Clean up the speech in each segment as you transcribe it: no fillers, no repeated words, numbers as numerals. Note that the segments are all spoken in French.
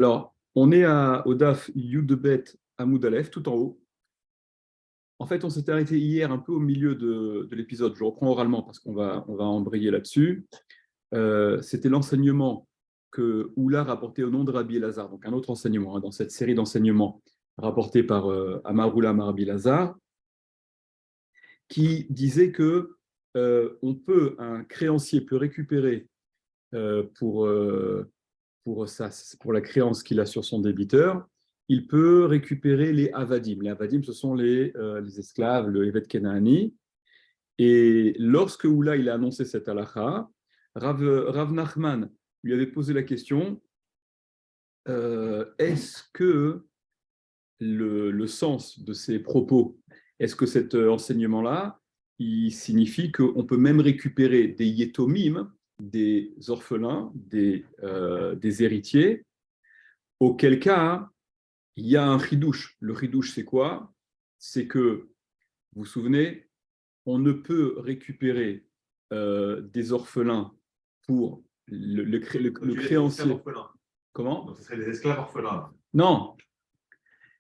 Alors, on est au DAF Yudbet Amoud Aleph, tout en haut. En fait, on s'était arrêté hier un peu au milieu de l'épisode. Je reprends oralement parce qu'on va embrayer là-dessus. C'était l'enseignement que Oula rapportait au nom de Rabbi Elazar, donc un autre enseignement dans cette série d'enseignements rapportés par Amaroula Rabbi Elazar, qui disait que un créancier peut récupérer pour pour la créance qu'il a sur son débiteur, il peut récupérer les avadim. Les avadim, ce sont les esclaves, le Evet Kenaani. Et lorsque Oula il a annoncé cette halakha, Rav Nachman lui avait posé la question est-ce que le sens de ces propos, est-ce que cet enseignement-là, il signifie qu'on peut même récupérer des yetomim, des orphelins, des héritiers, auquel cas, il y a un chidouche. Le chidouche, c'est quoi? C'est que, vous vous souvenez, on ne peut récupérer des orphelins pour le créancier. Comment? Donc, ce serait les esclaves orphelins. Non,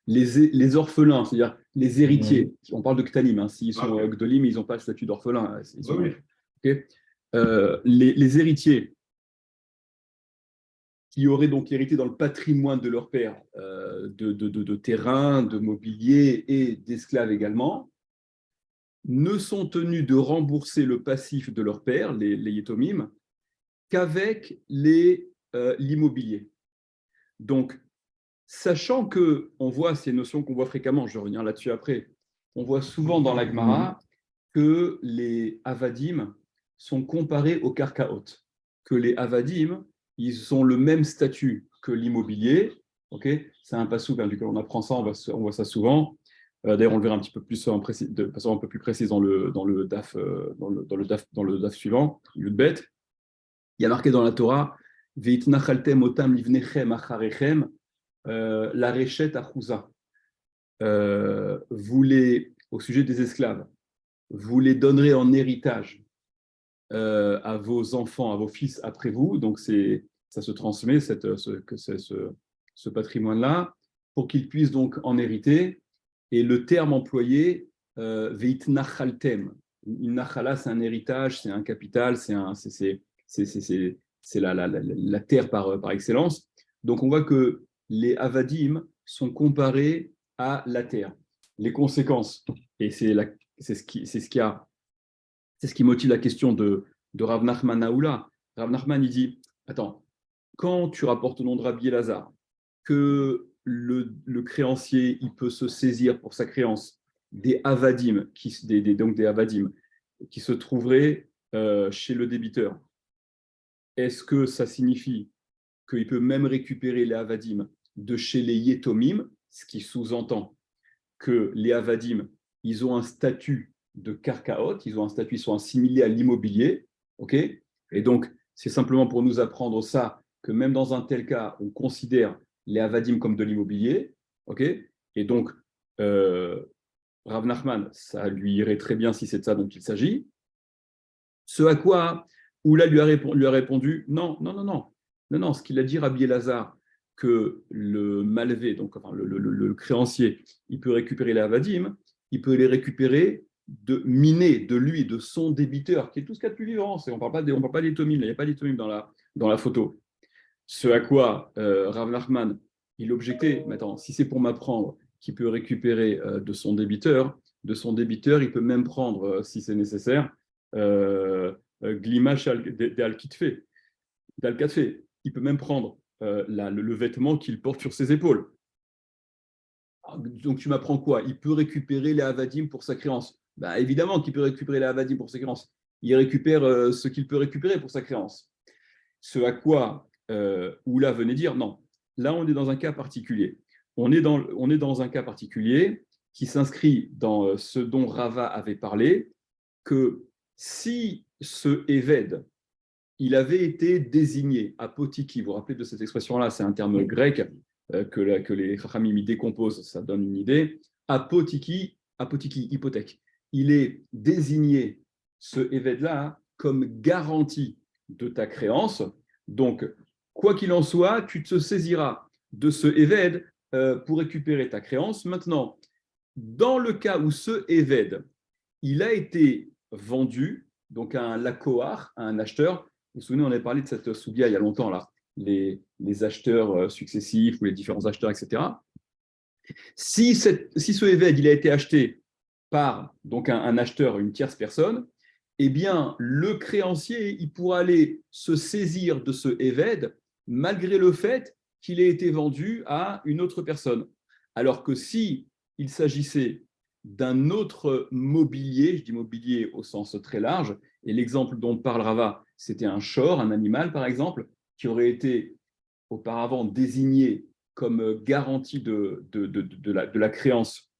les orphelins, c'est-à-dire les héritiers. On parle de Ktanim, hein, s'ils sont Gdolim, ils n'ont pas le statut d'orphelin. Hein, Oui. Okay. Les héritiers qui auraient donc hérité dans le patrimoine de leur père de terrain, de mobilier et d'esclaves également, ne sont tenus de rembourser le passif de leur père, les Yetomim, qu'avec l'immobilier. Donc, sachant qu'on voit ces notions qu'on voit fréquemment, je vais revenir là-dessus après, on voit souvent dans la Gemara que les avadim sont comparés aux karkaot, que les avadim, ils ont le même statut que l'immobilier. Okay, c'est un passouk duquel on apprend ça, on voit ça souvent. D'ailleurs, on le verra un petit peu plus de façon un peu plus précise dans le daf, dans le daf suivant, Yudbet. Il y a marqué dans la Torah, Veitnachaltem otam livnechem acharechem, la réchet achouza. Au sujet des esclaves, vous les donnerez en héritage à vos enfants, à vos fils après vous. Donc, ça se transmet, ce patrimoine-là, pour qu'ils puissent donc en hériter. Et le terme employé, veit nachaltem. Une nachala, c'est un héritage, c'est un capital, c'est la terre par excellence. Donc, on voit que les avadim sont comparés à la terre. Les conséquences, et c'est ce qui motive la question de Rav Nachman Aoula. Rav Nachman, il dit, attends, quand tu rapportes au nom de Rabbi Elazar que le créancier, il peut se saisir pour sa créance des avadim, donc des avadim, qui se trouveraient chez le débiteur, est-ce que ça signifie qu'il peut même récupérer les avadim de chez les yetomim, ce qui sous-entend que les avadim, ils ont un statut de karkaot, ils ont un statut, ils sont assimilés à l'immobilier, ok? Et donc, c'est simplement pour nous apprendre ça, que même dans un tel cas, on considère les avadim comme de l'immobilier, ok? Et donc, Rav Nachman, ça lui irait très bien si c'est de ça dont il s'agit. Ce à quoi Oula lui a répondu, non, non, non, non, non, non, ce qu'il a dit Rabbi Elazar, que le malvé, donc enfin, le créancier, il peut récupérer les avadim, il peut les récupérer miner de lui, de son débiteur, qui est tout ce qu'il y a de plus vivant. On ne parle pas des tomim, il n'y a pas des tomim dans la photo. Ce à quoi Rav Nachman, il objectait, mais attends, si c'est pour m'apprendre qu'il peut récupérer de son débiteur, il peut même prendre, si c'est nécessaire, Glimash d'Al-Kitfe. Il peut même prendre le vêtement qu'il porte sur ses épaules. Donc tu m'apprends quoi? Il peut récupérer les avadim pour sa créance. Bah, évidemment qu'il peut récupérer les avadim pour sa créance. Il récupère ce qu'il peut récupérer pour sa créance. Ce à quoi Oula venait dire, non, là on est dans un cas particulier. On est dans un cas particulier qui s'inscrit dans ce dont Rava avait parlé, que si ce Éved, il avait été désigné, apotiki, vous vous rappelez de cette expression-là, c'est un terme grec que les Chachamim décomposent, ça donne une idée. Apotiki, hypothèque. Il est désigné, ce Éved-là, comme garantie de ta créance. Donc, quoi qu'il en soit, tu te saisiras de ce Eved pour récupérer ta créance. Maintenant, dans le cas où ce Eved, il a été vendu, donc à un lakoar, à un acheteur, vous vous souvenez, on avait parlé de cette soudia il y a longtemps, là, les acheteurs successifs ou les différents acheteurs, etc. Si ce Eved, il a été acheté par donc un acheteur, une tierce personne, eh bien, le créancier, il pourra aller se saisir de ce Eved malgré le fait qu'il ait été vendu à une autre personne. Alors que si il s'agissait d'un autre mobilier, je dis mobilier au sens très large, et l'exemple dont parle Rava, c'était un shor, un animal par exemple, qui aurait été auparavant désigné comme garantie de la créance,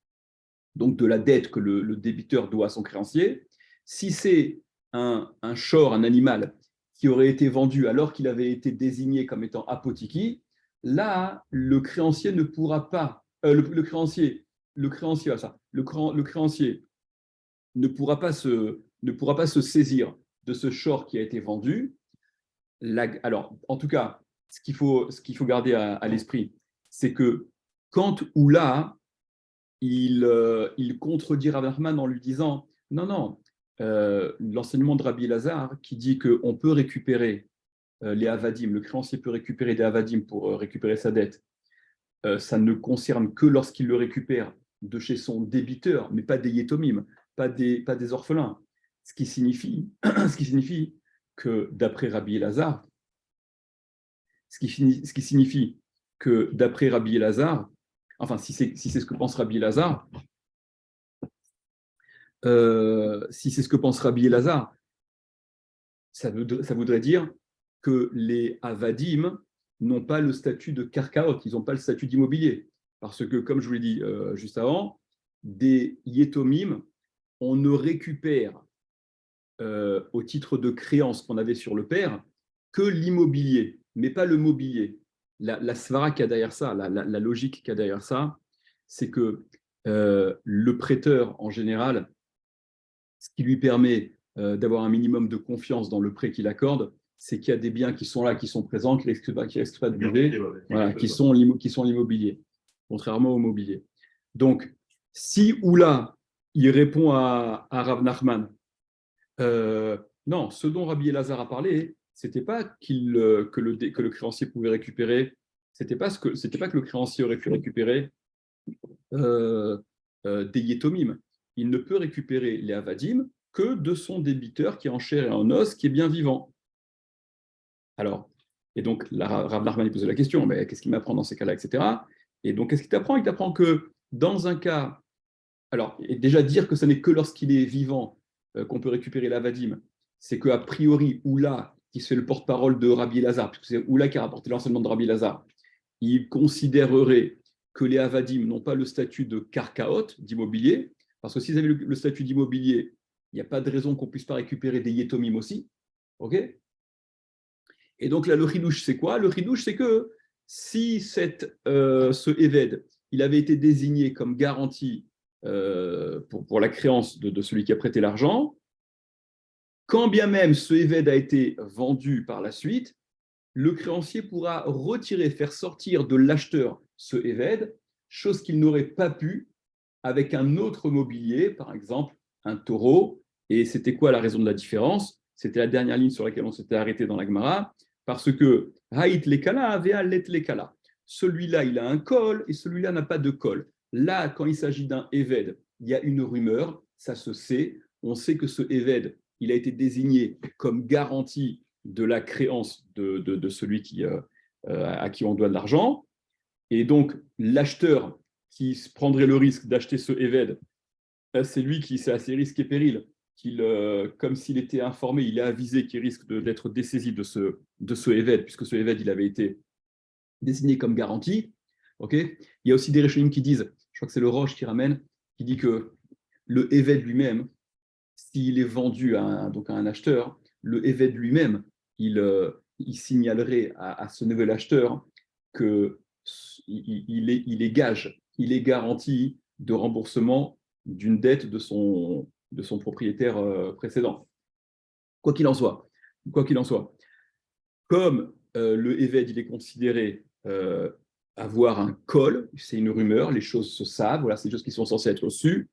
donc de la dette que le débiteur doit à son créancier. Si c'est un shor, un animal, qui aurait été vendu alors qu'il avait été désigné comme étant apotiki, là, le créancier ne pourra pas, le créancier ne pourra pas se saisir de ce short qui a été vendu. Alors, en tout cas, ce qu'il faut garder à l'esprit, c'est que quand Oula, il contredit Rav Nachman en lui disant non, non, l'enseignement de Rabbi Elazar qui dit qu'on peut récupérer les avadim, le créancier peut récupérer des avadim pour récupérer sa dette, ça ne concerne que lorsqu'il le récupère de chez son débiteur, mais pas des yétomim, pas des orphelins. Ce qui signifie que d'après Rabbi Elazar, ce qui signifie que d'après Rabbi Elazar, enfin si c'est ce que pense Rabbi Elazar, si c'est ce que pense Rabbi Elazar, ça voudrait dire que les avadim n'ont pas le statut de karkaot, ils n'ont pas le statut d'immobilier. Parce que, comme je vous l'ai dit juste avant, des yetomim, on ne récupère au titre de créance qu'on avait sur le père que l'immobilier, mais pas le mobilier. La svara qu'il y a derrière ça, la logique qu'il y a derrière ça, c'est que le prêteur, en général, ce qui lui permet d'avoir un minimum de confiance dans le prêt qu'il accorde, c'est qu'il y a des biens qui sont là, qui sont présents, qui ne restent pas de bouger, voilà, qui sont l'immobilier, contrairement au mobilier. Donc, si Oula, il répond à Rav Nachman, non, ce dont Rabbi Elazar a parlé, c'était pas que le créancier pouvait récupérer, c'était pas que le créancier aurait pu récupérer euh, des yétomim. Il ne peut récupérer les avadim que de son débiteur qui est en chair et en os, qui est bien vivant. Alors, et donc, Rav Nachman posait la question, mais qu'est-ce qu'il m'apprend dans ces cas-là, etc. Et donc, qu'est-ce qu'il t'apprend? Il t'apprend que dans un cas, alors, et déjà dire que ce n'est que lorsqu'il est vivant qu'on peut récupérer l'avadim, c'est qu'a priori, Oula, qui se fait le porte-parole de Rabbi Elazar, puisque c'est Oula qui a rapporté l'enseignement de Rabbi Elazar, il considérerait que les avadim n'ont pas le statut de karkaot, d'immobilier, parce que s'ils avaient le statut d'immobilier, il n'y a pas de raison qu'on ne puisse pas récupérer des yetomim aussi. Ok? Et donc là, le chidouche, c'est quoi? Le chidouche, c'est que si ce Eved, il avait été désigné comme garantie pour la créance de celui qui a prêté l'argent, quand bien même ce Eved a été vendu par la suite, le créancier pourra retirer, faire sortir de l'acheteur ce Eved, chose qu'il n'aurait pas pu avec un autre mobilier, par exemple un taureau. Et c'était quoi la raison de la différence? C'était la dernière ligne sur laquelle on s'était arrêté dans la Gemara, parce que Haït lekala avea let lekala. Celui-là, il a un col et celui-là n'a pas de col. Là, quand il s'agit d'un Eved, il y a une rumeur, ça se sait. On sait que ce Eved, il a été désigné comme garantie de la créance de celui à qui on doit de l'argent. Et donc, l'acheteur qui prendrait le risque d'acheter ce Eved, c'est lui qui, c'est à ses risques et périls, comme s'il était informé, il est avisé qu'il risque d'être dessaisi de ce Eved, puisque ce Eved, il avait été désigné comme garantie. Okay, il y a aussi des Rishonim qui disent, je crois que c'est le Roche qui ramène, qui dit que le Eved lui-même, s'il est vendu donc à un acheteur, le Eved lui-même, il signalerait à ce nouvel acheteur qu'il est gage, il est garanti de remboursement d'une dette de son propriétaire précédent. Quoi qu'il en soit, comme le Eved il est considéré avoir un col, c'est une rumeur, les choses se savent, voilà, c'est des choses qui sont censées être reçues.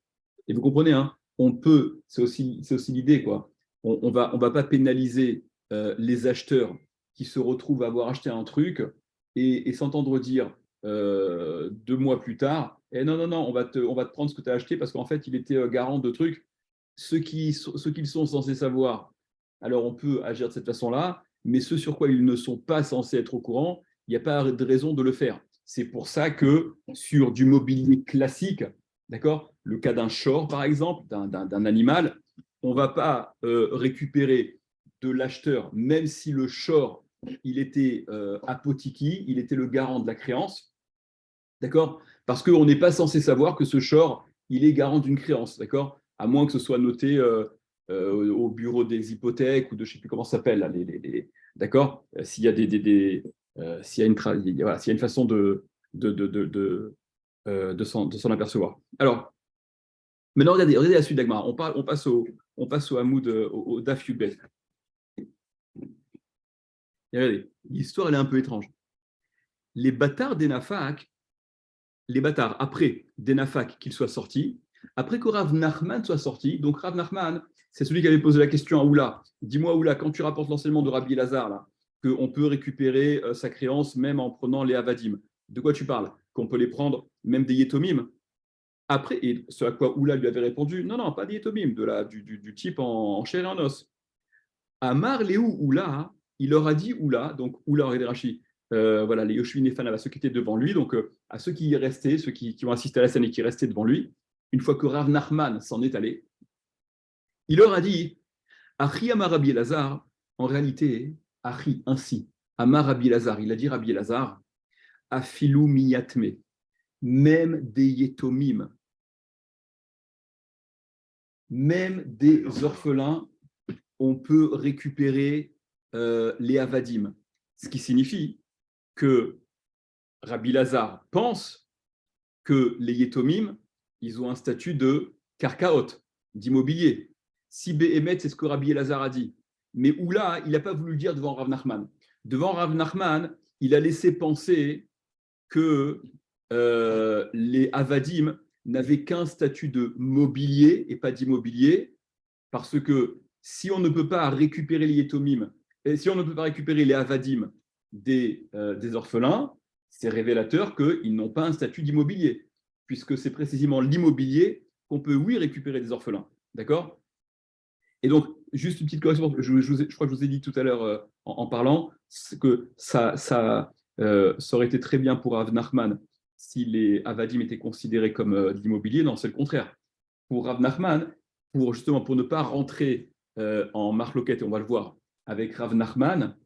Et vous comprenez, hein, on peut, c'est aussi l'idée, quoi. On va pas pénaliser les acheteurs qui se retrouvent à avoir acheté un truc et s'entendre dire 2 mois plus tard, eh non, non, non, on va te prendre ce que tu as acheté parce qu'en fait, il était garant de trucs. Ceux qu'ils sont censés savoir, alors on peut agir de cette façon-là, mais ceux sur quoi ils ne sont pas censés être au courant, il n'y a pas de raison de le faire. C'est pour ça que sur du mobilier classique, d'accord, le cas d'un short par exemple, d'un animal, on ne va pas récupérer de l'acheteur, même si le short il était apothiqué, il était le garant de la créance, d'accord, parce qu'on n'est pas censé savoir que ce short il est garant d'une créance, d'accord, à moins que ce soit noté au bureau des hypothèques ou de je ne sais plus comment ça s'appelle, là, d'accord, s'il y a s'il y a voilà, s'il y a une façon de, de, de, de, de s'en apercevoir. Alors, maintenant, regardez la suite d'Agmara. On passe au Hamoud, au Daf Yudbet. Regardez, l'histoire, elle est un peu étrange. Les bâtards d'Enafak, les bâtards, après d'Enafak qu'il soit sorti, après que Rav Nachman soit sorti, donc Rav Nachman, c'est celui qui avait posé la question à Oula. Dis-moi, Oula, quand tu rapportes l'enseignement de Rabbi Lazare, là, qu'on peut récupérer sa créance même en prenant les Avadim, de quoi tu parles? Qu'on peut les prendre même des Yetomim? Après, et ce à quoi Oula lui avait répondu, non, non, pas des Yetomim, du type en chair et en os. Amar Léou Oula, il leur a dit Oula, donc Oula aurait Rashi, voilà, les Yoshua Nefanav, à ceux qui étaient devant lui, donc à ceux qui y restaient, ceux qui ont assisté à la scène et qui restaient devant lui, une fois que Rav Nachman s'en est allé, il leur a dit Achi Amar Rabbi Elazar, en réalité, Achi, ainsi, Amar Rabbi Elazar, il a dit Rabbi Elazar, Afilou miyatme, même des Yetomim, même des orphelins, on peut récupérer les Avadim. Ce qui signifie que Rabbi Lazare pense que les Yetomim, ils ont un statut de karkaot, d'immobilier. Si Behemet, c'est ce que Rabbi Lazare a dit. Mais Oula, il n'a pas voulu le dire devant Rav Nachman. Devant Rav Nachman, il a laissé penser que les Avadim n'avaient qu'un statut de mobilier et pas d'immobilier, parce que si on ne peut pas récupérer les Yetomim, et si on ne peut pas récupérer les Avadim des orphelins, c'est révélateur qu'ils n'ont pas un statut d'immobilier, puisque c'est précisément l'immobilier qu'on peut, oui, récupérer des orphelins. D'accord? Et donc, juste une petite correction, je crois que je vous ai dit tout à l'heure en parlant, que ça aurait été très bien pour Rav Nachman si les Avadim étaient considérés comme de l'immobilier. Non, c'est le contraire. Pour Rav Nachman, justement pour ne pas rentrer en marloquette, et on va le voir, avec Rav Nachman,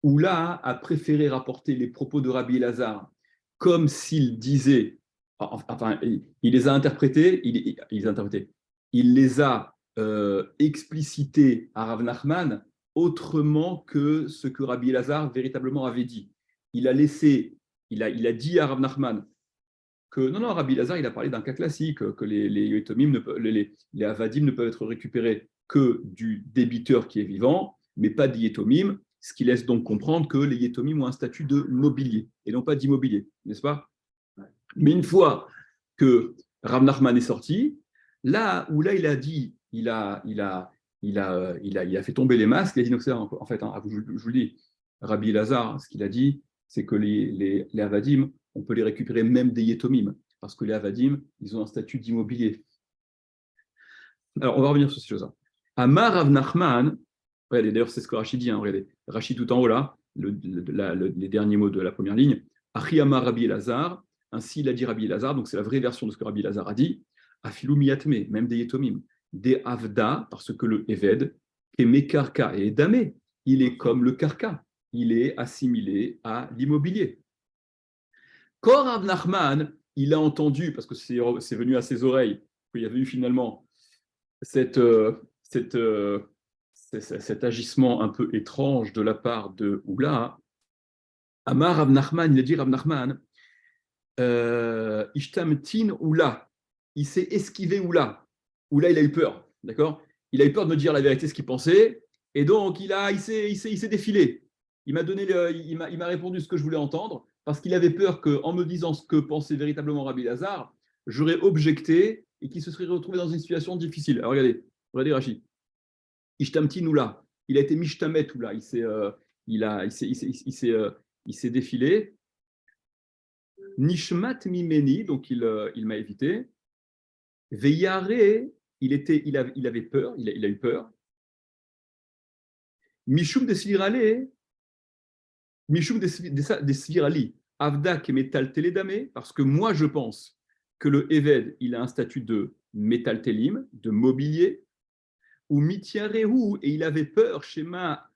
Oula a préféré rapporter les propos de Rabbi Elazar comme s'il disait, enfin, il les a interprétés, il les a explicités à Rav Nachman autrement que ce que Rabbi Elazar véritablement avait dit. Il a laissé, il a dit à Rav Nachman que non, non, Rabbi Lazare, il a parlé d'un cas classique, que les Avadim ne peuvent être récupérés que du débiteur qui est vivant, mais pas des Yetomim, ce qui laisse donc comprendre que les Yetomim ont un statut de mobilier et non pas d'immobilier, n'est-ce pas? Mais une fois que Rav Nachman est sorti, là où là il a dit, il a fait tomber les masques, il a dit, donc, en fait, hein, je vous le dis, Rabbi Lazare, ce qu'il a dit, c'est que les Avadim, on peut les récupérer même des Yetomim, parce que les Avadim, ils ont un statut d'immobilier. Alors, on va revenir sur ces choses-là. Amar Rav Nachman, regardez, d'ailleurs, c'est ce que Rachid dit, hein, regardez, Rachid tout en haut là, les derniers mots de la première ligne, Achi Amar Rabbi Elazar, ainsi il a dit Rabbi Elazar, donc c'est la vraie version de ce que Rabbi Elazar a dit, Afilou miyatme, même des Yetomim, des Avda, parce que le Eved, et Mekarka et Damé, il est comme le Karka, il est assimilé à l'immobilier. Quand Rav Nachman, il a entendu, parce que c'est venu à ses oreilles, qu'il y avait eu finalement cette, cette, cet agissement un peu étrange de la part de Oula, Amar Rav Nachman, il a dit Rav Nachman, Ishtamtin Oula, il s'est esquivé Oula. Oula, il a eu peur, d'accord? Il a eu peur de me dire la vérité, ce qu'il pensait, et donc il s'est défilé. Il m'a répondu ce que je voulais entendre, parce qu'il avait peur qu'en me disant ce que pensait véritablement Rabbi Lazare, j'aurais objecté et qu'il se serait retrouvé dans une situation difficile. Alors regardez Rachid. Ishtamti Noula, il a été Mishtamet Oula, il s'est défilé. Nishmat Mimeni, donc il m'a évité. Veyare, il avait peur, il a eu peur. Mishum de Svirale, Mishum de Svirali, Avda Kemetal Teledame, parce que moi je pense que le Eved, il a un statut de Metal Telim, de mobilier, ou Mitiarehu, et il avait peur, Shema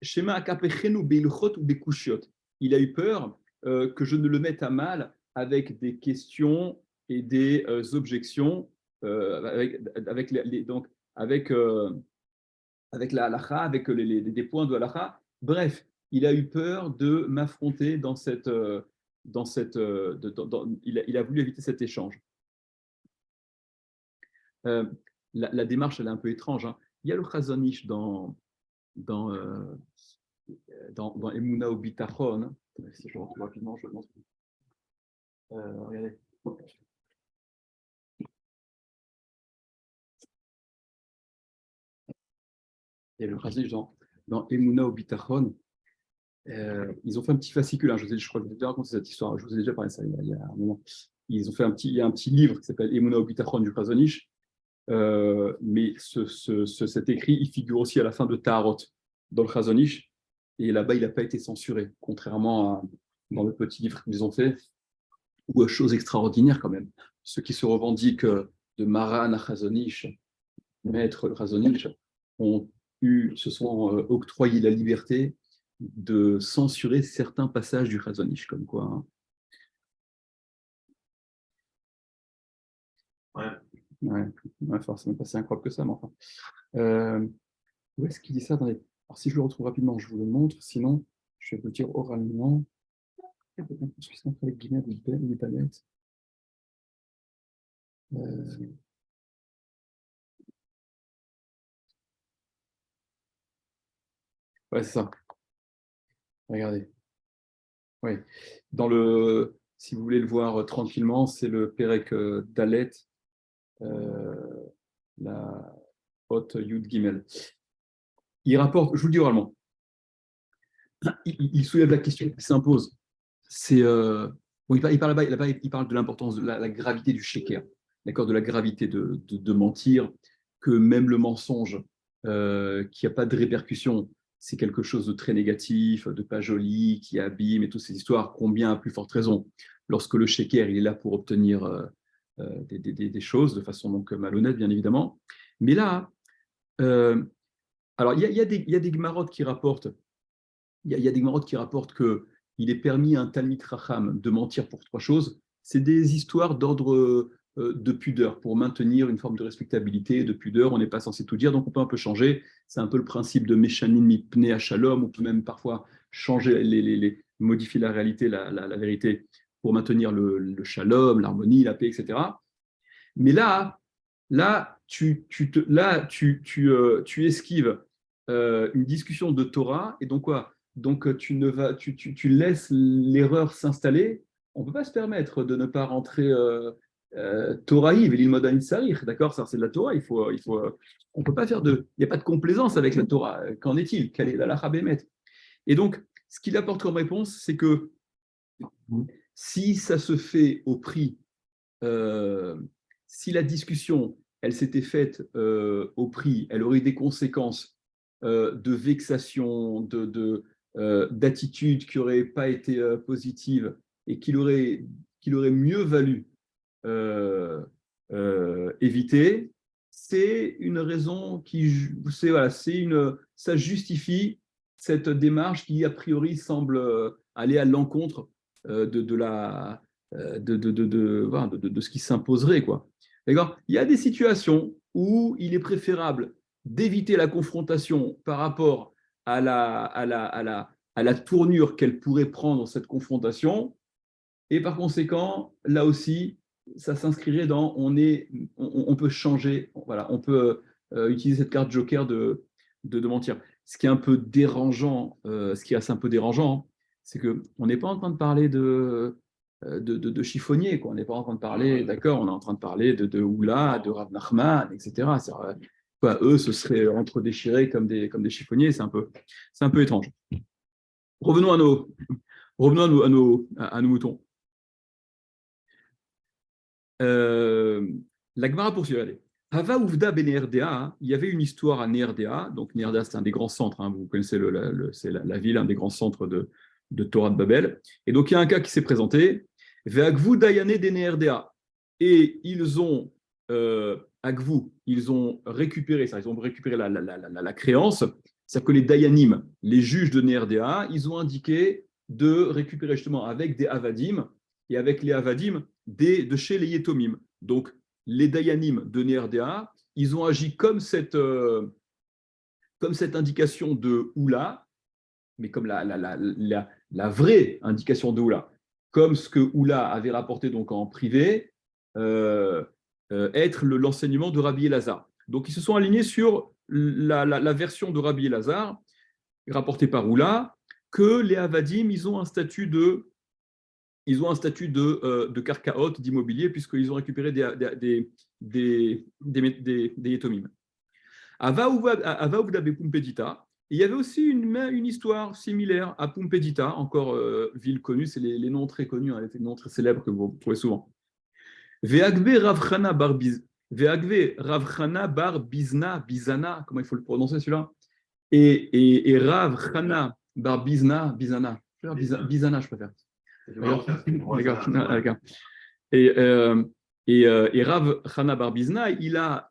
Akapechenu Beilchot ou Bekushiot. Il a eu peur que je ne le mette à mal avec des questions et des objections, avec la halacha, avec des points de halacha. Bref, il a eu peur de m'affronter dans cette. Il a voulu éviter cet échange. La démarche, elle est un peu étrange. Hein. Il y a le Chazon Ish dans Emuna ou Bitachon. Si je retrouve rapidement, je le montre. Regardez. Il y a le Chazon Ish dans Emuna ou Bitachon. Ils ont fait un petit fascicule. Hein. Je crois que je vous ai déjà raconté cette histoire. Je vous ai déjà parlé de ça il y a un moment. Ils ont fait il y a un petit livre qui s'appelle Emuna ou Bitachon du Chazon Ish. Mais cet écrit, il figure aussi à la fin de Taharot dans le Chazon Ish. Et là-bas, il n'a pas été censuré, contrairement à dans le petit livre qu'ils ont fait, ou chose extraordinaire quand même. Ceux qui se revendiquent de Maran à Chazon Ish, maître Chazon Ish, se sont octroyé la liberté de censurer certains passages du Chazon Ish, comme quoi. Hein. Ouais, forcément pas si incroyable que ça, mais enfin. Où est-ce qu'il dit ça Alors, si je le retrouve rapidement, je vous le montre. Sinon, je vais vous le dire oralement. Avec Guinée ou Palette. Ouais, c'est ça. Regardez. Oui. Si vous voulez le voir tranquillement, c'est le Perek Dalet, la haute Yud Gimel. Il rapporte, je vous le dis oralement, il soulève la question qui s'impose. C'est, il parle de l'importance de la gravité du sheker, d'accord, de la gravité de mentir, que même le mensonge, qui n'a pas de répercussions, c'est quelque chose de très négatif, de pas joli, qui abîme et toutes ces histoires, combien à plus forte raison, lorsque le sheker il est là pour obtenir des choses de façon donc malhonnête, bien évidemment. Mais là, alors il y a des Gemarotes qui rapportent, il y a des Gemarotes qui rapportent qu'il est permis à un Talmid Racham de mentir pour trois choses. C'est des histoires d'ordre de pudeur, pour maintenir une forme de respectabilité, de pudeur. On n'est pas censé tout dire, donc on peut un peu changer. C'est un peu le principe de Meshanim Mipnei Shalom. On peut même parfois changer, modifier la réalité, la vérité, pour maintenir le shalom, l'harmonie, la paix, etc. Mais là tu esquives une discussion de Torah, et donc quoi? Donc tu laisses l'erreur s'installer. On ne peut pas se permettre de ne pas rentrer Toraïv et l'ilmodan sarich, d'accord? Ça, c'est de la Torah. On peut pas faire il n'y a pas de complaisance avec la Torah. Qu'en est-il? Quelle est la halakha bémet? Et donc, ce qu'il apporte comme réponse, c'est que si ça se fait au prix, si la discussion, elle s'était faite au prix, elle aurait eu des conséquences de vexation, d'attitude qui n'auraient pas été positives et qu'il aurait mieux valu éviter, c'est une raison ça justifie cette démarche qui a priori semble aller à l'encontre de ce qui s'imposerait, quoi. D'accord ? Il y a des situations où il est préférable d'éviter la confrontation par rapport à la tournure qu'elle pourrait prendre cette confrontation, et par conséquent, là aussi, ça s'inscrirait dans on peut changer, voilà, on peut utiliser cette carte joker de mentir. Ce qui est un peu dérangeant, ce qui reste un peu dérangeant, c'est qu'on n'est pas en train de parler de chiffonnier, quoi. On n'est pas en train de parler, d'accord, on est en train de parler de Oula, de Rav Nachman, etc. Quoi, eux, ce serait entre-déchirés comme des chiffonniers, c'est un peu étrange. Revenons à nos moutons. La Gemara poursuit, allez. Hava Uvda ben RDA, il y avait une histoire à Nerdea. Donc Nerdea, c'est un des grands centres, hein, vous connaissez c'est la ville, un des grands centres de Torah de Babel. Et donc il y a un cas qui s'est présenté, Ve'agvu Dayane de Nerdea. Et ils ont récupéré ça, ils ont récupéré la créance. C'est-à-dire que les Dayanim, les juges de Nerdea, ils ont indiqué de récupérer justement avec des Avadim, et avec les Avadim, de chez les Yetomim. Donc, les Dayanim de Nerdea, ils ont agi comme cette indication de Oula, mais comme la vraie indication de Oula, comme ce que Oula avait rapporté donc en privé, être l'enseignement de Rabbi Elazar. Donc, ils se sont alignés sur la version de Rabbi Elazar, rapportée par Oula, que les Avadim, ils ont un statut de karkaot, d'immobilier, puisqu'ils ont récupéré des Yetomim. Ava Uvda Pumpedita. Il y avait aussi une histoire similaire à Pumpedita, encore ville connue, c'est les noms très connus, hein, les noms très célèbres que vous trouvez souvent. Ve'agve Ravchana bar Bizana, comment il faut le prononcer celui-là, et Ravchana bar Bizana, Bizana, je préfère. D'accord. Et Rav Chana bar Bizna, il a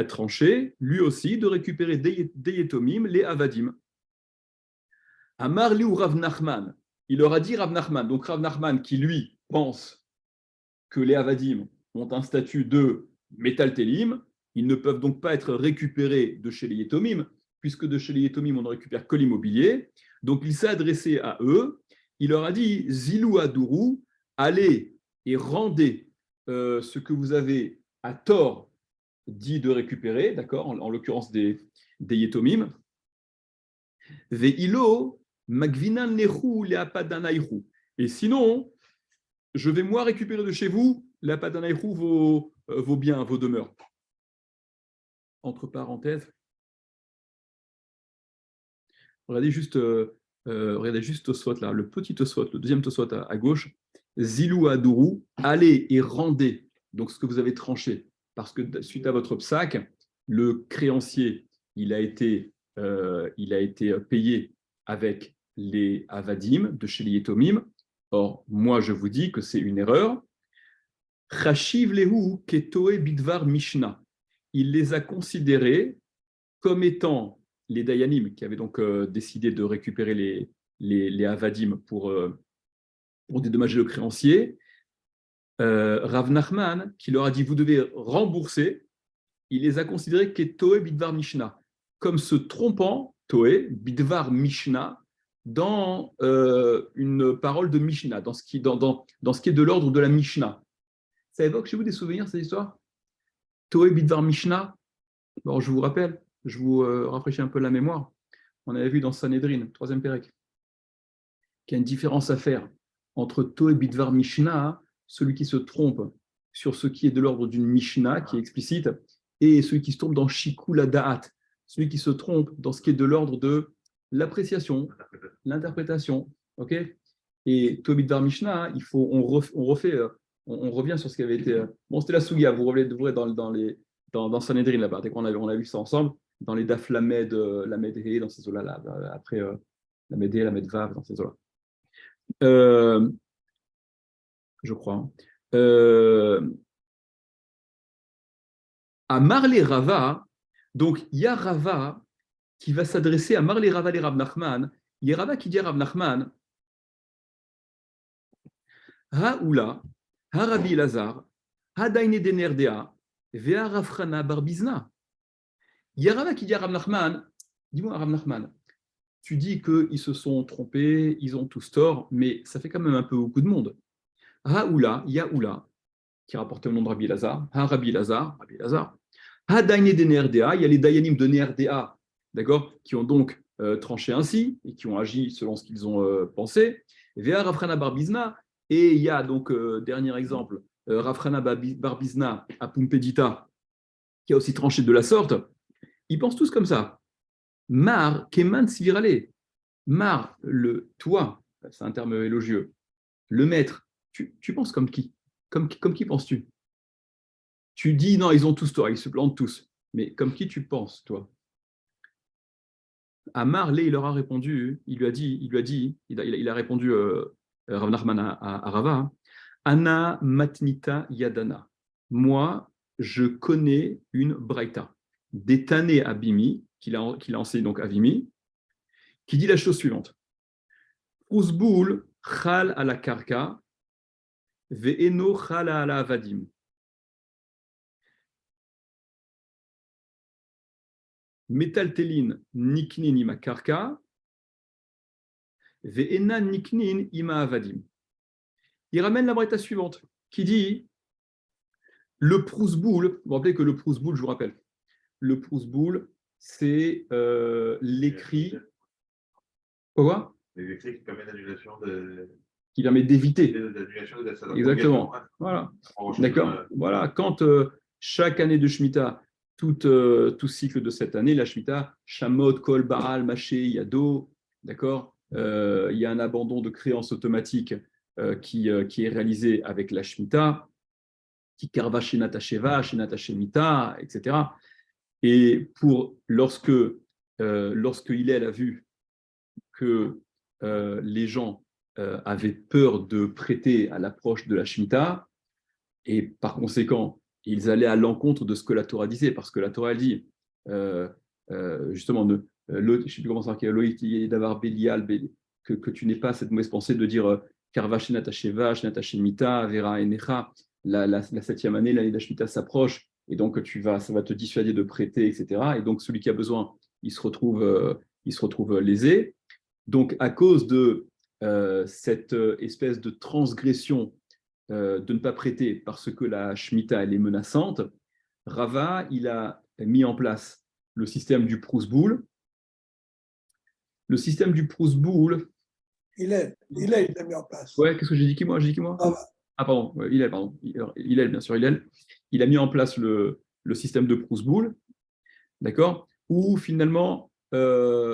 tranché, lui aussi, de récupérer des Yetomim, les Avadim. Amar li ou Rav Nachman, il leur a dit Rav Nachman, donc Rav Nachman qui lui pense que les Avadim ont un statut de Metal Télim, ils ne peuvent donc pas être récupérés de chez les Yetomim, puisque de chez les Yetomim on ne récupère que l'immobilier. Donc il s'est adressé à eux, il leur a dit Zilou Adourou, allez et rendez ce que vous avez à tort dit de récupérer, d'accord, en l'occurrence des Yetomim. Ve'ilo magvinan nehu leapadanaihu. Et sinon, je vais moi récupérer de chez vous leapadanaihu vos biens, vos demeures. Entre parenthèses, regardez juste Tosfot là, le petit Tosfot, le deuxième Tosfot à gauche. Zilou Adourou, allez et rendez donc ce que vous avez tranché, parce que suite à votre psaque, le créancier il a été payé avec les Avadim de chez les Yetomim. Or, moi je vous dis que c'est une erreur. Chashiv lehu ketoe bidvar Mishnah. Il les a considérés comme étant les Dayanim qui avaient donc décidé de récupérer les Avadim pour dédommager le créancier. Rav Nachman, qui leur a dit vous devez rembourser, il les a considérés Ketoe Bidvar Mishnah, comme se trompant, Toe, Bidvar Mishnah, dans une parole de Mishnah, dans ce qui est de l'ordre de la Mishnah. Ça évoque chez vous des souvenirs, cette histoire? Toe Bidvar Mishnah. Bon, je vous rappelle, je vous rafraîchis un peu la mémoire. On avait vu dans Sanhedrin, 3e Pérec, qu'il y a une différence à faire entre Toe Bidvar Mishnah, celui qui se trompe sur ce qui est de l'ordre d'une Mishnah, qui est explicite, et celui qui se trompe dans Shikul Da'at, celui qui se trompe dans ce qui est de l'ordre de l'appréciation, l'interprétation. Okay, et Toe Bidvar Mishnah, on revient sur ce qui avait été. Bon, c'était la Sougia, vous revenez dans Sanhedrin là-bas, on a vu ça ensemble, dans les Daf Lamed He, dans ces eaux-là, après Lamed He, Lamed Vav, dans ces eaux-là. Je crois. À Marley Rava, donc il y a Rava qui va s'adresser à Marley Rava et Rav Nachman. Il y a Rava qui dit à Rav Nachman Ha'ula, Ha'Rabi Lazar, Ha'Daine de Nerdea, Ve'a Rav Chana bar Bizna. Il y a Rava qui dit à Rav Nachman, dis-moi Rav Nachman, tu dis qu'ils se sont trompés, ils ont tous tort, mais ça fait quand même un peu beaucoup de monde. Ha'ula, il y a Oula, qui rapportait le nom de Rabbi Lazar, Rabbi Lazar, Ha'Daine de Nerdea, il y a les Dayanim de Nerdea, d'accord, qui ont donc tranché ainsi et qui ont agi selon ce qu'ils ont pensé. Vea Rafrana Barbizna, et il y a donc, dernier exemple, Rafrana Barbizna à Pumpedita, qui a aussi tranché de la sorte. Ils pensent tous comme ça. Mar, Keman Svirale. Mar, toi, c'est un terme élogieux, le maître, tu penses comme qui? Comme qui penses-tu? Tu dis, non, ils ont tous tort, ils se plantent tous. Mais comme qui tu penses, toi? À Marley, il leur a répondu, il a répondu Rav Nachman à Rava, hein, Anna matnita yadana. Moi, je connais une braïta, d'Etane Abimi, qu'il a enseigné donc à Vimi, qui dit la chose suivante. Ouzboul chal ala karka, ve'eno chal ala avadim. Metaltelin niknin ima karka, ve'ena niknin ima avadim. Il ramène la braïta suivante, qui dit le prousboul. Vous vous rappelez que le prousboul, je vous rappelle, le prousboul, c'est l'écrit. Quoi? Les écrits qui permettent l'annulation de. Qui permet d'éviter. L'annulation de la. Exactement. Voilà. D'accord. Voilà. Quand chaque année de Shemitah, tout cycle de cette année, la Shemitah, Shamot, Kol, Baal, Maché, Yado, d'accord, il y a un abandon de créance automatique qui est réalisé avec la Shemitah, qui karva Shenata Sheva, Shenata Shemita, etc. Et lorsque Hillel a vu que les gens avaient peur de prêter à l'approche de la Shemitah, et par conséquent, ils allaient à l'encontre de ce que la Torah disait, parce que la Torah dit, justement, je ne sais plus comment ça s'appelle, que tu n'aies pas cette mauvaise pensée de dire Karva Shenata Sheva, Shenata Shemita, Vera Enecha, la 7e année, l'année de la Shemitah s'approche, et donc ça va te dissuader de prêter, etc. Et donc celui qui a besoin, il se retrouve lésé. Donc à cause de cette espèce de transgression de ne pas prêter parce que la Shemitah elle est menaçante, Rava il a mis en place le système du Prousboul. Le système du Prousboul. Il l'a mis en place. Ouais, qu'est-ce que j'ai dit qui moi? Ah pardon, Hillel, pardon. Hillel, bien sûr, Hillel. Il a mis en place le système de Prousboul, d'accord, où finalement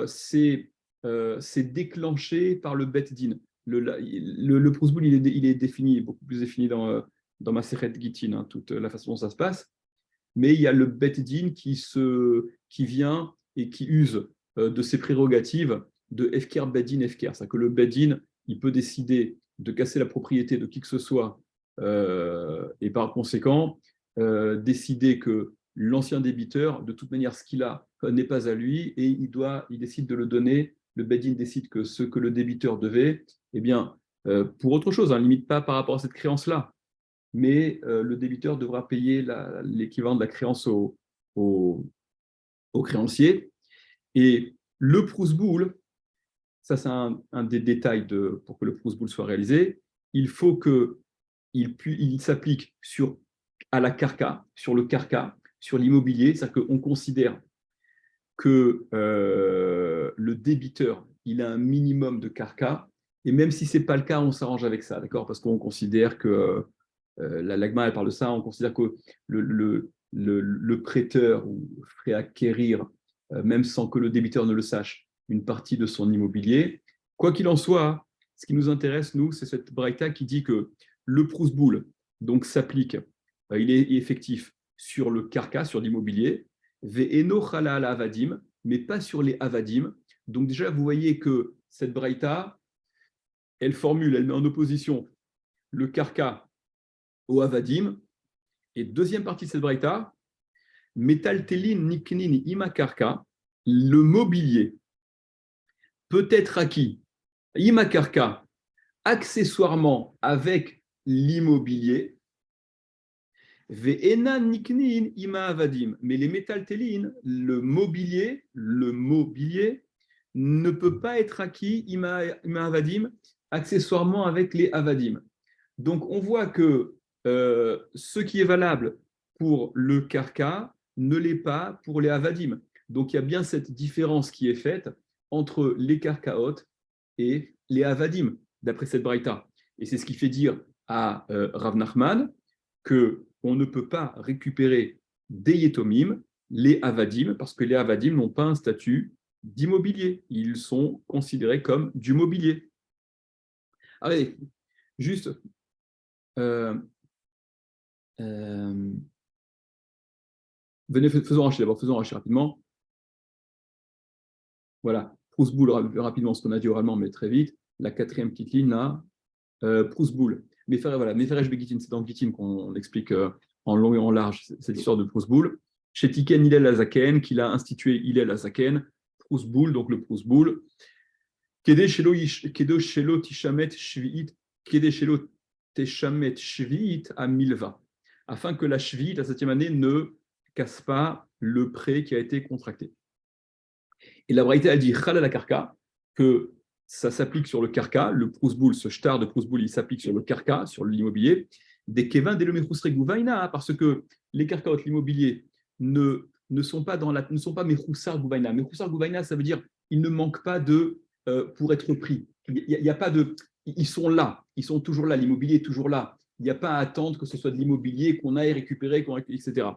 c'est déclenché par le Bet Din. Le Prousboul, il est défini, beaucoup plus défini dans Masechet Gittin, hein, toute la façon dont ça se passe. Mais il y a le Bet Din qui vient et qui use de ses prérogatives de Efker Bedin Efker. C'est-à-dire que le Bedin, il peut décider de casser la propriété de qui que ce soit et par conséquent décider que l'ancien débiteur, de toute manière, ce qu'il a n'est pas à lui et il décide de le donner. Le Bedin décide que ce que le débiteur devait, eh bien, pour autre chose, hein, limite pas par rapport à cette créance-là, mais le débiteur devra payer l'équivalent de la créance au créancier. Et le Prousboul, ça c'est un des détails pour que le Prousboul soit réalisé, il faut qu'il s'applique à la carca, sur le carca, sur l'immobilier, c'est-à-dire qu'on considère que le débiteur, il a un minimum de carca, et même si ce n'est pas le cas, on s'arrange avec ça, d'accord? Parce qu'on considère que la Lagma, elle parle de ça, on considère que le prêteur ferait acquérir, même sans que le débiteur ne le sache, une partie de son immobilier. Quoi qu'il en soit, ce qui nous intéresse, nous, c'est cette braïta qui dit que le Prousboul donc s'applique, il est effectif sur le carca, sur l'immobilier, ve'eno chala ala avadim, mais pas sur les avadim. Donc déjà, vous voyez que cette braïta, elle met en opposition le carca au avadim. Et deuxième partie de cette braïta, metaltelin niknin imakarka, le mobilier peut être acquis, imakarka, accessoirement avec l'immobilier, ve'ena niknin ima avadim, mais les metaltelin, le mobilier ne peut pas être acquis ima avadim, accessoirement avec les avadim. Donc on voit que ce qui est valable pour le karka ne l'est pas pour les avadim. Donc il y a bien cette différence qui est faite entre les karkaot et les avadim, d'après cette braïta. Et c'est ce qui fait dire à Rav Nachman qu'on ne peut pas récupérer des yetomim, les avadim, parce que les avadim n'ont pas un statut d'immobilier. Ils sont considérés comme du mobilier. Allez, juste... venez, faisons Rashi rapidement. Voilà, Prousboul rapidement, ce qu'on a dit oralement, mais très vite. La quatrième petite ligne là, Prousboul. Meferesh Begitin, c'est dans Gitin qu'on explique en long et en large cette histoire de Prousboul. Chez Tiken Hillel Azaken, qu'il a institué Hillel Azaken, Prousboul, donc le Prousboul. Kede Shelo Tishamet Shvi'it, Kede Shelo Tishamet Shvi'it à Milva, afin que la Shvi'it, la 7e année, ne casse pas le prêt qui a été contracté. Et la Braïta a dit Chala la karka, que ça s'applique sur le karka, le prousboul, ce shtar de prousboul, il s'applique sur le karka, sur l'immobilier, des kevin des lemechusre gouvaina, parce que les karkaot, l'immobilier, ne sont pas mechusar gouvaina. Mechusar gouvaina, ça veut dire ils ne manquent pas de pour être pris. Il y a pas de, ils sont là, ils sont toujours là, l'immobilier est toujours là. Il n'y a pas à attendre que ce soit de l'immobilier qu'on aille récupérer, etc.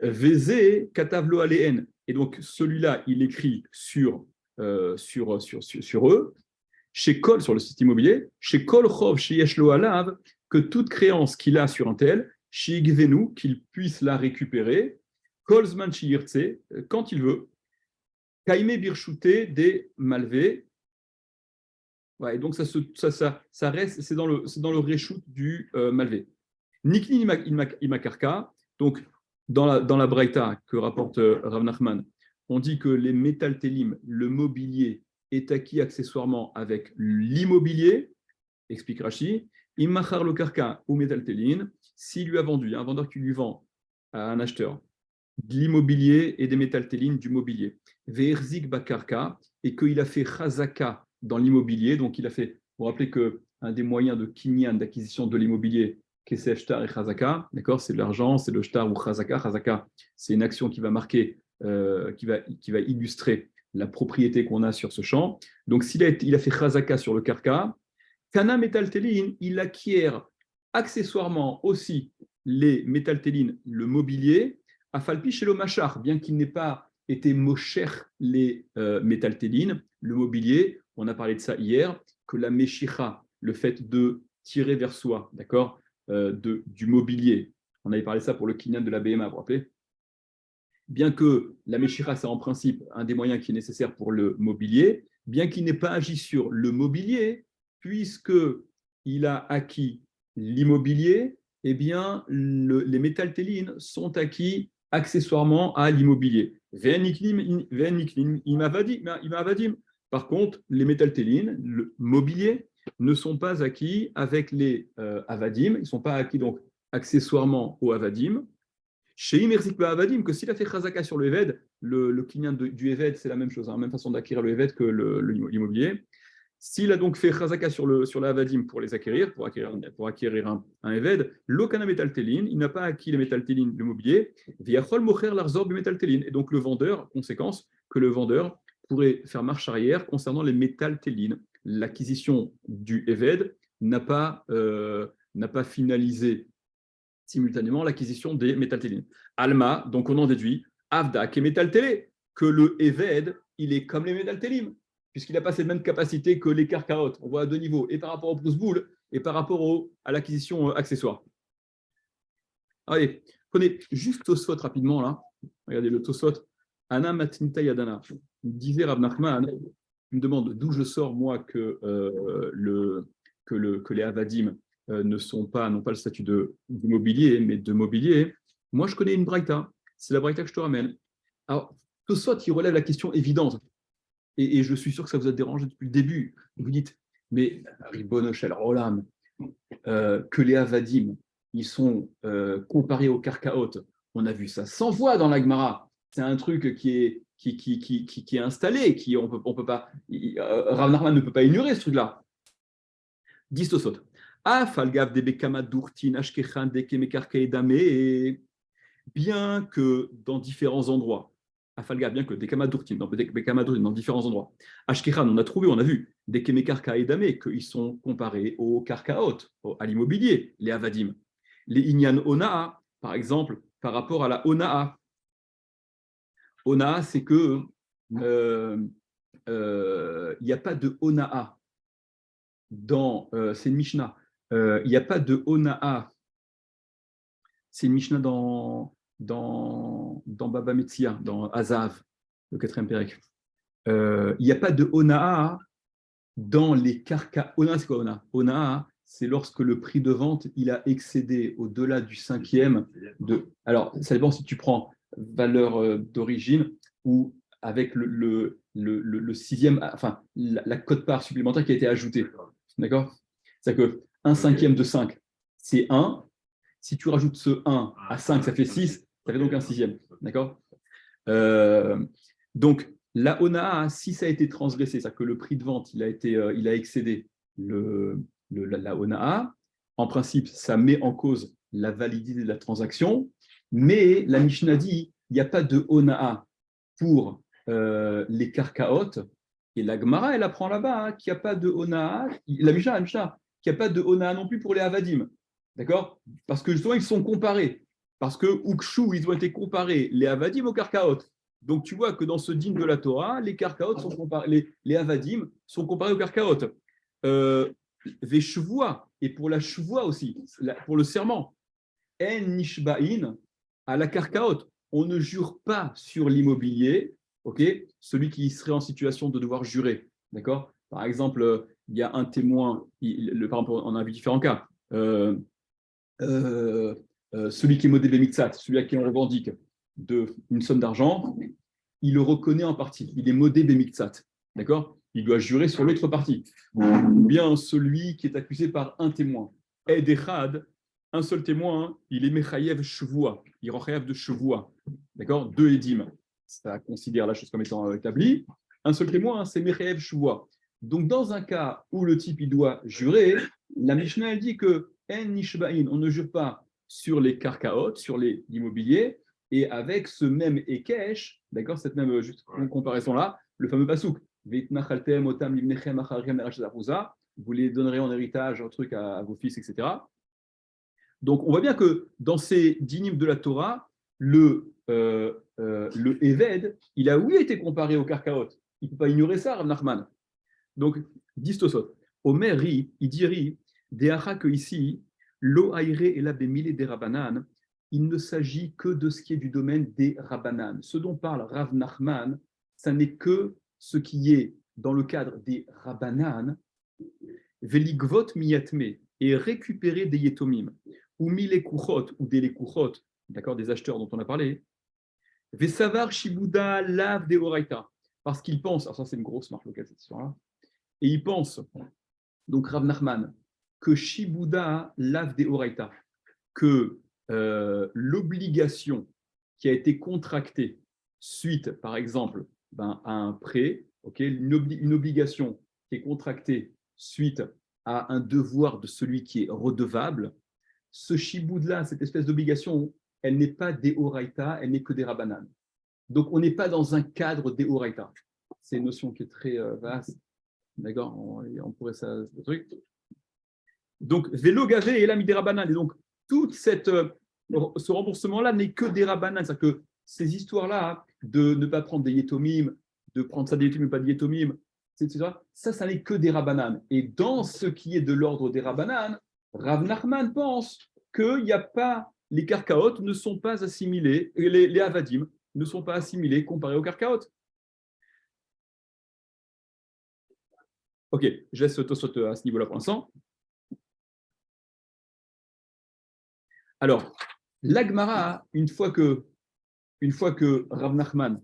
Vézé, Katavlo Aléen. Et donc, celui-là, il écrit sur eux, chez Kol, sur le site immobilier, chez Kol Chov, chez Yeshlo Alav, que toute créance qu'il a sur un tel, chez Igvenu, qu'il puisse la récupérer, Kolzman Shiyirtse, quand il veut, Kaime Birchouté des Malvé. Ouais, et donc, ça reste, c'est dans le reshoot du Malvé. Nikni Imakarka, donc, dans la Braïta que rapporte Rav Nachman, on dit que les métaltélim, le mobilier, est acquis accessoirement avec l'immobilier, explique Rashi, Imachar lo karka ou métaltélin, s'il lui a vendu, un vendeur qui lui vend à un acheteur de l'immobilier et des métaltélines du mobilier, Ve'erzik bakarka, et qu'il a fait chazaka dans l'immobilier, donc il a fait, vous vous rappelez qu'un des moyens de kinyan, d'acquisition de l'immobilier, Kesef, Shtar et Chazaka, d'accord, c'est de l'argent, c'est le Shtar ou Chazaka. Chazaka, c'est une action qui va marquer, qui va illustrer la propriété qu'on a sur ce champ. Donc, s'il a fait Chazaka sur le Karka, Kana Metaltelin, il acquiert accessoirement aussi les Metaltelin, le mobilier, à Falpi chez le Machar, bien qu'il n'ait pas été Mosher les Metaltelin, le mobilier, on a parlé de ça hier, que la Meshicha, le fait de tirer vers soi, d'accord, du mobilier. On avait parlé de ça pour le kinyan de la BMA, vous vous rappelez? Bien que la Meshira, c'est en principe un des moyens qui est nécessaire pour le mobilier, bien qu'il n'ait pas agi sur le mobilier, puisqu'il a acquis l'immobilier, eh bien, les métaltélines sont acquis accessoirement à l'immobilier. Par contre, les métaltélines, le mobilier, ne sont pas acquis avec les avadim, ils ne sont pas acquis donc accessoirement au avadim. Chez Imerzik Avadim, que s'il a fait Chazaka sur le Eved, le kinyan du Eved, c'est la même chose, la même façon d'acquérir le Eved que l'immobilier. S'il a donc fait Chazaka sur l'Avadim pour les acquérir, pour acquérir un Eved, l'Okana Metaltelin, il n'a pas acquis les Metaltelin, le mobilier, Viachol Mocher l'Arzor du Metaltelin. Et donc le vendeur, conséquence, que le vendeur pourrait faire marche arrière concernant les Metaltelin. L'acquisition du Eved n'a pas finalisé simultanément l'acquisition des métaltélines. Alma, donc on en déduit, Avda, qui est métaltélé, que le Eved, il est comme les métaltélim, puisqu'il n'a pas cette même capacité que les karkaot. On voit à deux niveaux, et par rapport au prousboul, et par rapport à l'acquisition accessoire. Allez, prenez juste Tosfot rapidement, là. Regardez le Tosfot. Ana matnita yadana. Disait Rav Nachman, il me demande d'où je sors, moi, que les avadim n'ont pas le statut d'immobilier, mais de mobilier. Moi, je connais une braïta. C'est la braïta que je te ramène. Alors, Tosfot, il relève la question évidente. Et je suis sûr que ça vous a dérangé depuis le début. Vous dites, mais Ribono Shel Olam, que les avadim, ils sont comparés aux karkaot. On a vu ça 100 fois dans la Gemara. C'est un truc qui est installé, on peut pas. Rav Nachman ne peut pas ignorer ce truc-là. Dis Tosfot. Bien que dans différents endroits, Afalga, bien que des Kamadurtin, dans différents endroits. Ashkeran, on a vu des Kemekarka et Damé, qu'ils sont comparés aux Karkaot, à l'immobilier, les Avadim. Les Inyan Onaa, par exemple, par rapport à la Onaa. Onaa, c'est que il n'y a pas de Onaa c'est une Mishnah. Il n'y a pas de Onaa. C'est une Mishnah dans Baba Metzia, dans Azav, le 4e Pérec. Il n'y a pas de Onaa dans les Karka. Onaa, c'est quoi Onaa? Onaa, c'est lorsque le prix de vente il a excédé au-delà du 5e. Alors, ça dépend si tu prends valeur d'origine ou avec le 6e, enfin, la quote-part supplémentaire qui a été ajoutée. D'accord? C'est-à-dire qu'un 5e de 5, c'est 1. Si tu rajoutes ce 1 à 5, ça fait 6, ça fait donc un 6e. D'accord? Donc, la Onaa, si ça a été transgressé, c'est-à-dire que le prix de vente il a excédé la Onaa, en principe, ça met en cause la validité de la transaction, mais la Mishnah dit il n'y a pas de Onaa pour les Karkaot, et la Gemara, elle apprend là-bas qu'il n'y a pas de Onaa, la Mishnah, qu'il n'y a pas de Onaa non plus pour les Avadim. D'accord? Parce que justement, ils sont comparés. Parce que Ukshu, ils ont été comparés, les Avadim aux Karkaot. Donc tu vois que dans ce dîme de la Torah, les Karkaot sont comparés, les Avadim sont comparés aux Karkaot. Veshvoa, et pour la Shvoa aussi, pour le serment, En Nishba'in à la Karkaot. On ne jure pas sur l'immobilier, okay? Celui qui serait en situation de devoir jurer. D'accord? Par exemple, il y a un témoin, par exemple, on a vu différents cas. Celui qui est modé Bemitzat, celui à qui on revendique une somme d'argent, il le reconnaît en partie. Il est modé Bemitzat. D'accord? Il doit jurer sur l'autre partie. Ou bien celui qui est accusé par un témoin. Ed Echad, un seul témoin, il est Mechayev Shvoua. Il rend Chayev de Shvoua. D'accord? 2 Edim. Ça considère la chose comme étant établie. Un seul témoin, c'est Mechayev Shvoua. Donc, dans un cas où le type il doit jurer, la Mishnah elle dit que En Nishba'in, on ne jure pas sur les karkaot, sur les immobiliers, et avec ce même Ekesh, d'accord, cette même comparaison-là, le fameux pasouk, vous les donnerez en héritage, un truc à vos fils, etc. Donc, on voit bien que dans ces dynimes de la Torah, le Eved, il a oui été comparé au karkaot. Il ne peut pas ignorer ça, Rav Nachman. Donc, Distosot, Omer ri, il dit ri, Deacha que ici, lo aire et la bémile des Rabanan, il ne s'agit que de ce qui est du domaine des Rabanan. Ce dont parle Rav Nachman, ça n'est que ce qui est dans le cadre des Rabanan, veligvot miyatme, et récupérer des yetomim, ou milekuchot, ou des lekuchot, d'accord, des acheteurs dont on a parlé, vesavar shibuda lav de oraita, parce qu'ils pensent, alors ça c'est une grosse marque locale cette histoire-là, et ils pensent, donc Rav Nachman, que Shibuda lave des Oraita, que l'obligation qui a été contractée suite, par exemple, à un prêt, une obligation qui est contractée suite à un devoir de celui qui est redevable, ce Shibud-là, cette espèce d'obligation, elle n'est pas des Oraita, elle n'est que des Rabbanan. Donc on n'est pas dans un cadre des Oraita. C'est une notion qui est très vaste. D'accord, on pourrait ça, ce truc. Donc, vélo gavé et l'ami des rabanan. Et donc, tout ce remboursement-là n'est que des rabanan. C'est-à-dire que ces histoires-là, de ne pas prendre des yetomim, de prendre ça des yetomim, pas des yetomim, etc., ça n'est que des rabanan. Et dans ce qui est de l'ordre des rabanan, Rav Nachman pense qu'il n'y a pas, les karkaot ne sont pas assimilés, les avadim ne sont pas assimilés comparés aux karkaot. Ok, je laisse Tosot à ce niveau-là pour l'instant. Alors, l'Agmara, une fois que Rav Nachman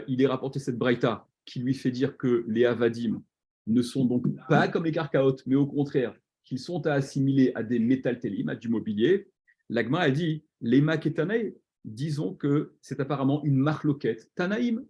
il est rapporté cette braïta qui lui fait dire que les avadim ne sont donc pas comme les karkaot, mais au contraire, qu'ils sont à assimiler à des métaltélim, à du mobilier, l'Agmara a dit, les mak et Tanaï, disons que c'est apparemment une marloquette. Tanaïm,